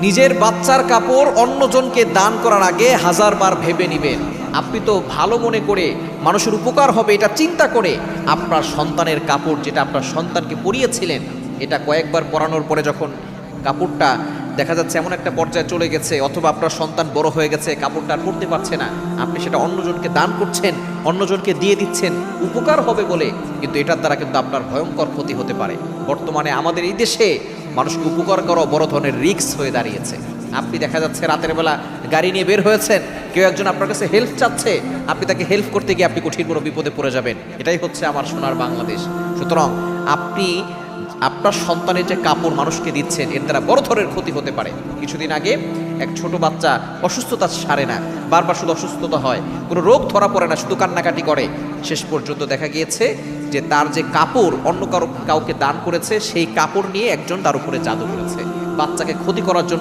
নিজের বাচ্চার কাপড় অন্যজনকে দান করার আগে 1000 বার ভেবে নেবেন। আপনি তো ভালো মনে করে মানুষের উপকার হবে এটা চিন্তা করে আপনার সন্তানের কাপড়, যেটা আপনার সন্তানকে পরিয়েছিলেন, এটা কয়েকবার পরানোর পরে যখন কাপড়টা দেখা যাচ্ছে এমন একটা পর্যায়ে চলে গেছে, অথবা আপনার সন্তান বড় হয়ে গেছে, কাপড়টা আর পরতে পারছে না, আপনি সেটা অন্যজনকে দান করছেন, অন্যজনকে দিয়ে দিচ্ছেন উপকার হবে বলে, কিন্তু এটার দ্বারা কিন্তু আপনার ভয়ঙ্কর ক্ষতি হতে পারে। বর্তমানে আমাদের এই দেশে মানুষকে উপকার করা বড় ধরনের রিস্ক হয়ে দাঁড়িয়েছে। আপনি দেখা যাচ্ছে রাতের বেলা গাড়ি নিয়ে বের হয়েছেন, কেউ একজন আপনার কাছে হেল্প চাচ্ছে, আপনি তাকে হেল্প করতে গিয়ে আপনি কঠিন কোনো বিপদে পড়ে যাবেন। এটাই হচ্ছে আমার সোনার বাংলাদেশ। সুতরাং আপনি আপনার সন্তানের যে কাপড় মানুষকে দিচ্ছেন, এর দ্বারা বড় ধরনের ক্ষতি হতে পারে। কিছুদিন আগে এক ছোট বাচ্চা অসুস্থতা সারে না, বারবার শুধু অসুস্থতা হয়, কোনো রোগ ধরা পড়ে না, শুধু কান্নাকাটি করে। শেষ পর্যন্ত দেখা গিয়েছে যে তার যে কাপড় অন্য কাউকে দান করেছে, সেই কাপড় নিয়ে একজন তার উপরে জাদু করেছে, বাচ্চাকে ক্ষতি করার জন্য